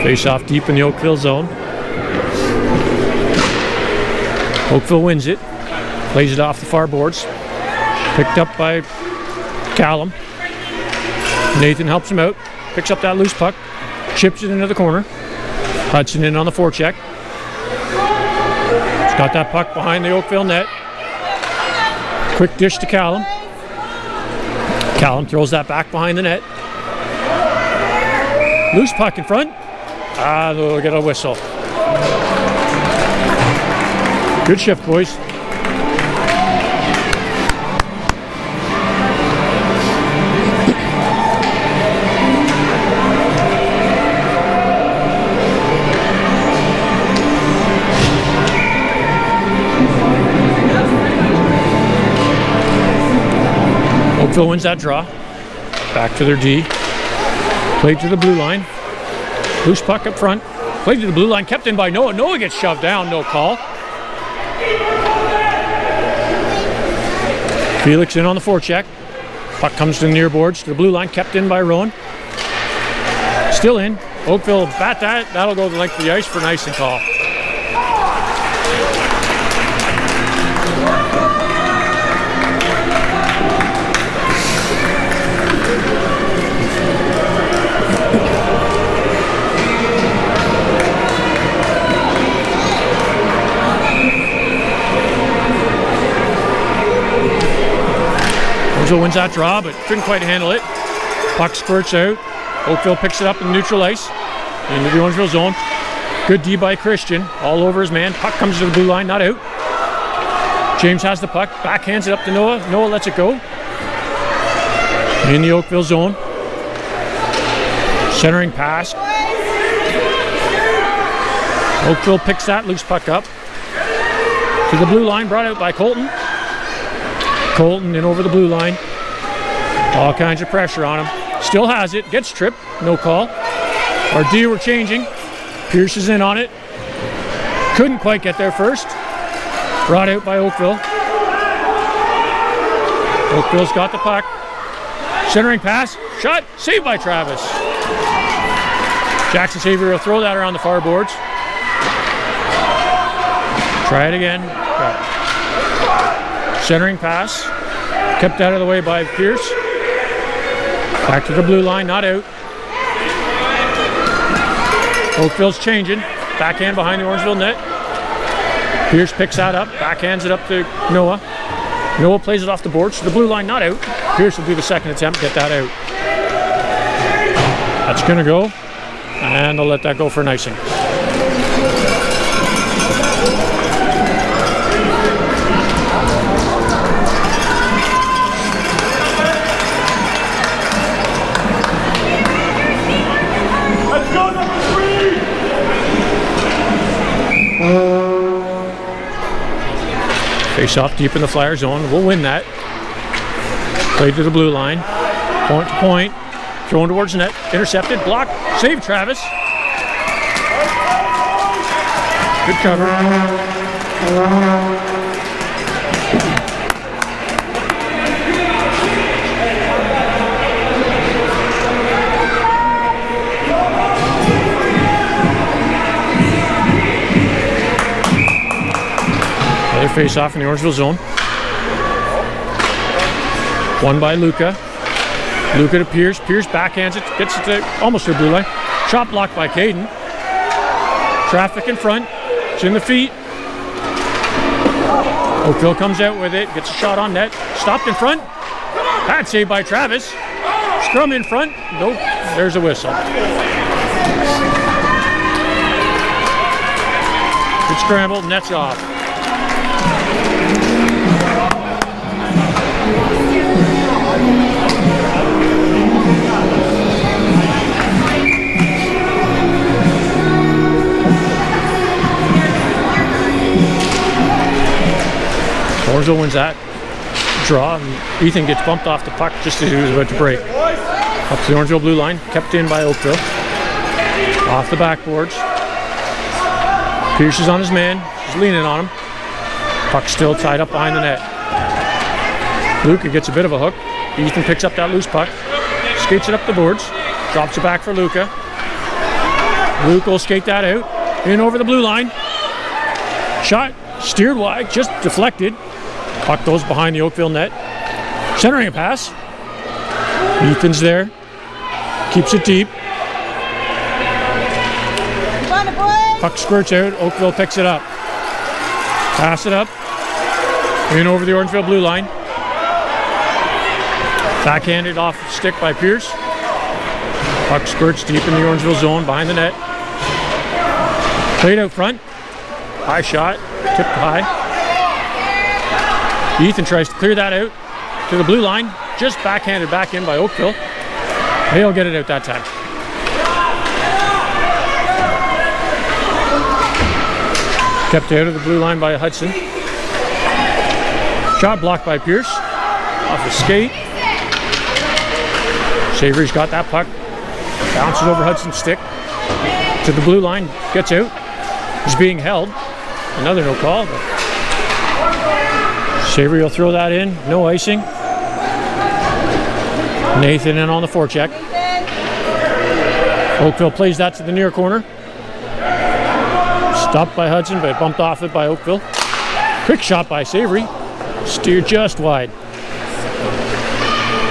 Face off deep in the Oakville zone. Oakville wins it. Plays it off the far boards. Picked up by Callum. Nathan helps him out. Picks up that loose puck. Chips it into the corner. Hudson in on the forecheck. He's got that puck behind the Oakville net. Quick dish to Callum. Callum throws that back behind the net. Loose puck in front. They'll get a whistle. Good shift, boys. Oakville wins that draw. Back to their D. Played to the blue line. Loose puck up front. Played to the blue line. Kept in by Noah. Noah gets shoved down. No call. Felix in on the forecheck. Puck comes to the near boards. To the blue line. Kept in by Rowan. Still in. Oakville bat that. That'll go the length of the ice for an icing call. Orangeville wins that draw, but couldn't quite handle it. Puck squirts out. Oakville picks it up in the neutral ice. Into the Orangeville zone. Good D by Christian. All over his man. Puck comes to the blue line, not out. James has the puck. Backhands it up to Noah. Noah lets it go. In the Oakville zone. Centering pass. Oakville picks that loose puck up. To the blue line, brought out by Colton. Colton in over the blue line. All kinds of pressure on him. Still has it. Gets tripped. No call. Our D were changing. Pierce is in on it. Couldn't quite get there first. Brought out by Oakville. Oakville's got the puck. Centering pass. Shot. Saved by Travis. Jackson Xavier will throw that around the far boards. Try it again. Centering pass. Kept out of the way by Pierce. Back to the blue line, not out. Oakville's changing. Backhand behind the Orangeville net. Pierce picks that up. Backhands it up to Noah. Noah plays it off the boards to the blue line, not out. Pierce will do the second attempt, get that out. That's going to go. And they'll let that go for an icing. Face off deep in the Flyer zone. We'll win that. Played to the blue line. Point to point. Thrown towards the net. Intercepted. Blocked. Saved Travis. Good cover. Another face-off in the Orangeville zone. Won by Luca. Luca to Pierce. Pierce backhands it, gets it to almost to the blue line. Shot blocked by Caden. Traffic in front. It's in the feet. Oakville comes out with it, gets a shot on net. Stopped in front. Bad save by Travis. Scrum in front. Nope. There's a whistle. Good scramble. Nets off. Orangeville wins that draw, and Ethan gets bumped off the puck just as he was about to break. Up to the Orangeville blue line, kept in by Oakville. Off the backboards. Pierce is on his man, he's leaning on him. Puck still tied up behind the net. Luca gets a bit of a hook. Ethan picks up that loose puck, skates it up the boards, drops it back for Luca. Luca will skate that out, in over the blue line. Shot, steered wide, just deflected. Puck goes behind the Oakville net. Centering a pass. Ethan's there. Keeps it deep. Puck squirts out. Oakville picks it up. Pass it up. In over the Orangeville blue line. Backhanded off the stick by Pierce. Puck squirts deep in the Orangeville zone behind the net. Played out front. High shot. Tipped high. Ethan tries to clear that out to the blue line. Just backhanded back in by Oakville. They'll get it out that time. Kept out of the blue line by Hudson. Shot blocked by Pierce. Off the skate. Savory's got that puck. Bounces over Hudson's stick. To the blue line. Gets out. He's being held. Another no call. Savory will throw that in. No icing. Nathan in on the forecheck. Oakville plays that to the near corner. Stopped by Hudson, but bumped off it by Oakville. Quick shot by Savory. Steered just wide.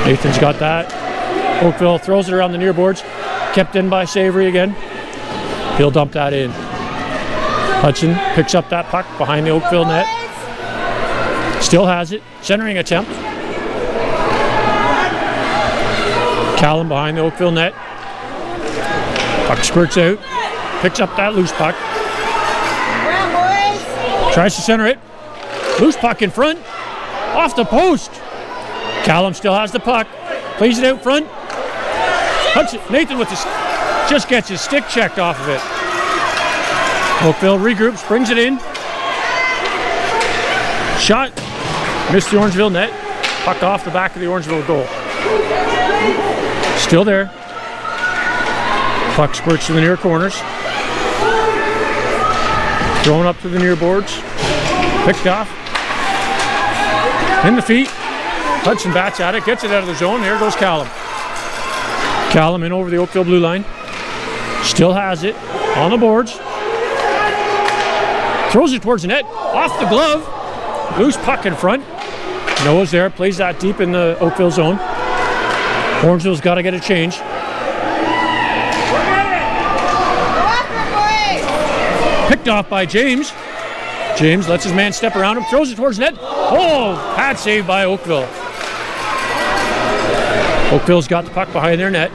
Nathan's got that. Oakville throws it around the near boards. Kept in by Savory again. He'll dump that in. Hudson picks up that puck behind the Oakville net. Still has it. Centering attempt. Callum behind the Oakville net. Puck squirts out. Picks up that loose puck. Tries to center it. Loose puck in front. Off the post. Callum still has the puck. Plays it out front. Hudson, Nathan with his, just gets his stick checked off of it. Oakville regroups, brings it in. Shot. Missed the Orangeville net. Puck off the back of the Orangeville goal. Still there. Puck squirts to the near corners. Thrown up to the near boards. Picked off. In the feet. Hudson bats at it. Gets it out of the zone. There goes Callum. Callum in over the Oakville blue line. Still has it. On the boards. Throws it towards the net. Off the glove. Loose puck in front. Noah's there. Plays that deep in the Oakville zone. Orangeville's got to get a change. Picked off by James. James lets his man step around him. Throws it towards net. Oh, pad save by Oakville. Oakville's got the puck behind their net.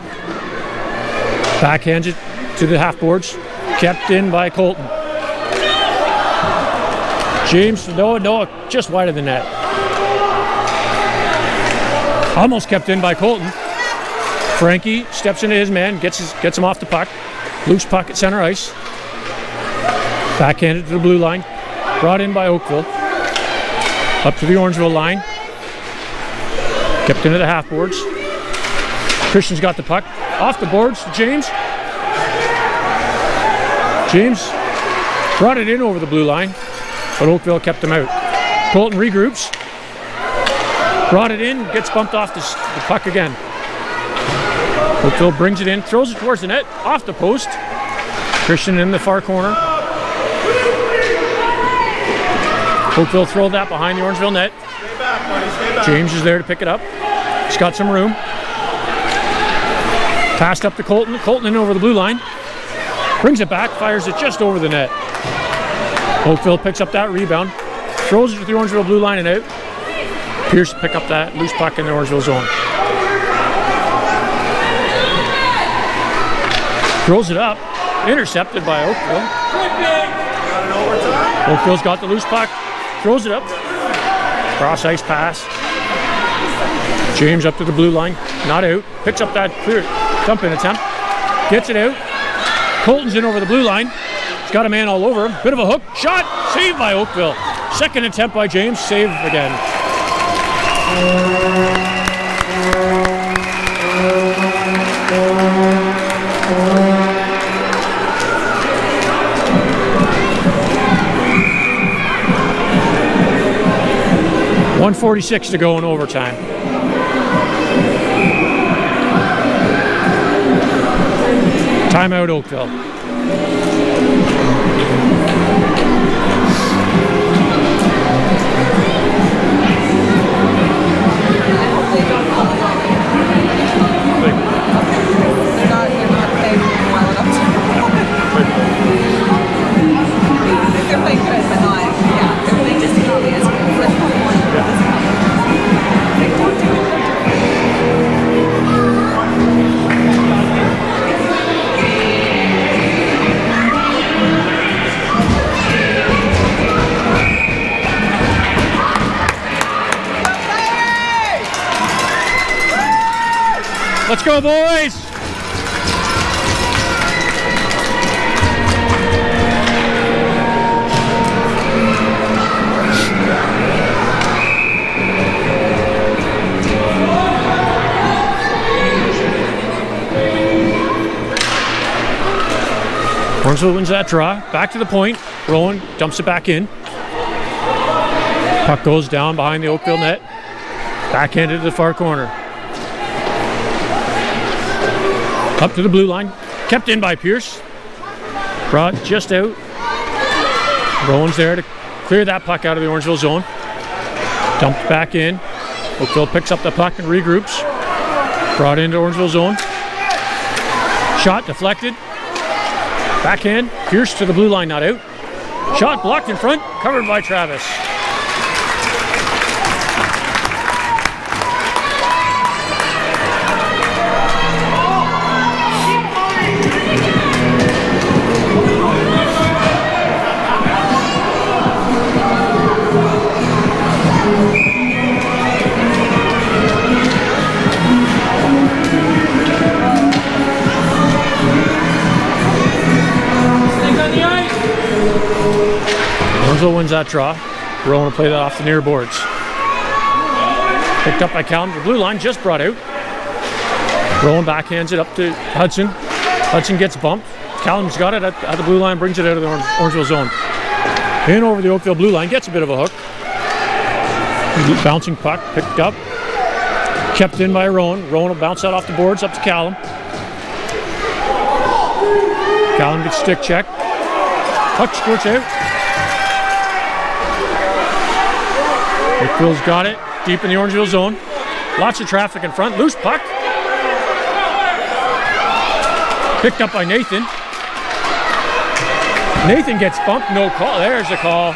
Backhands it to the half boards. Kept in by Colton. James, Noah, just wide of the net. Almost kept in by Colton. Frankie steps into his man, gets him off the puck. Loose puck at center ice. Backhanded to the blue line. Brought in by Oakville. Up to the Orangeville line. Kept into the half boards. Christian's got the puck. Off the boards to James. James brought it in over the blue line, but Oakville kept him out. Colton regroups. Brought it in, gets bumped off the puck again. Oakville brings it in, throws it towards the net, off the post. Christian in the far corner. Oakville throw that behind the Orangeville net. Stay back, buddy. Stay back. James is there to pick it up. He's got some room. Passed up to Colton. Colton in over the blue line. Brings it back, fires it just over the net. Oakville picks up that rebound. Throws it to the Orangeville blue line and out. Pierce pick up that loose puck in the Orangeville zone. Throws it up. Intercepted by Oakville. Oakville's got the loose puck. Throws it up. Cross ice pass. James up to the blue line. Not out. Picks up that clear dump in attempt. Gets it out. Colton's in over the blue line. He's got a man all over him. Bit of a hook. Shot. Saved by Oakville. Second attempt by James. Save again. .146 to go in overtime. Timeout, Oakville. Let's go, boys! Orangeville wins that draw. Back to the point. Rowan dumps it back in. Puck goes down behind the Oakville net. Backhanded to the far corner. Up to the blue line. Kept in by Pierce. Brought just out. Rowan's there to clear that puck out of the Orangeville zone. Dumped back in. Oakville picks up the puck and regroups. Brought into Orangeville zone. Shot deflected. Backhand. Pierce to the blue line, not out. Shot blocked in front. Covered by Travis. Orangeville wins that draw. Rowan will play that off the near boards. Picked up by Callum. The blue line just brought out. Rowan backhands it up to Hudson. Hudson gets bumped. Callum's got it at the blue line, brings it out of the Orangeville zone. In over the Oakville blue line, gets a bit of a hook. Bouncing puck, picked up. Kept in by Rowan. Rowan will bounce that off the boards up to Callum. Callum gets stick check. Puck squirts out. Oakville's got it deep in the Orangeville zone. Lots of traffic in front. Loose puck. Picked up by Nathan. Nathan gets bumped. No call. There's the call.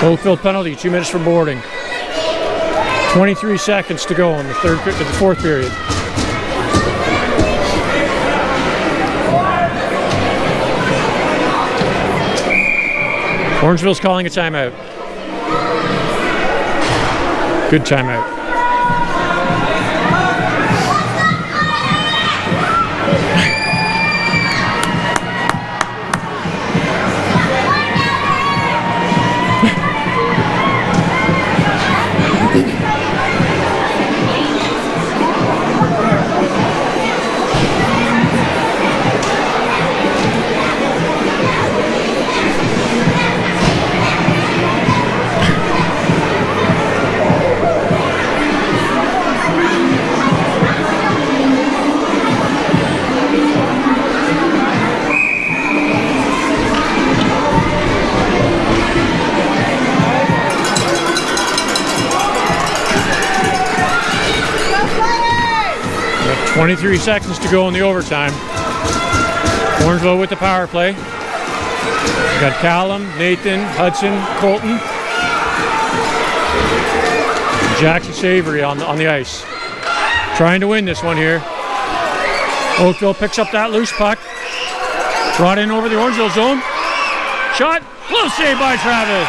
Oakville penalty. 2 minutes for boarding. 23 seconds to go in the fourth period. Orangeville's calling a timeout. Good timeout. 23 seconds to go in the overtime. Orangeville with the power play. We got Callum, Nathan, Hudson, Colton, Jackson Savory on the ice. Trying to win this one here. Oakville picks up that loose puck. Brought in over the Orangeville zone. Shot. Close save by Travis.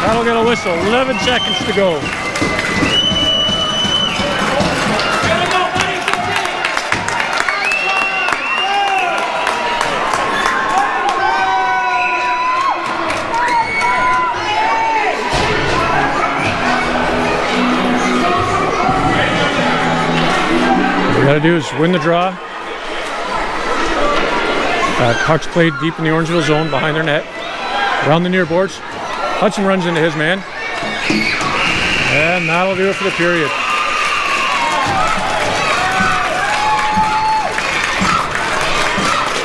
That'll get a whistle. 11 seconds to go. What we got to do is win the draw. Puck's played deep in the Orangeville zone behind their net. Around the near boards. Hudson runs into his man. And that'll do it for the period.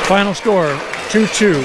Final score, 2-2.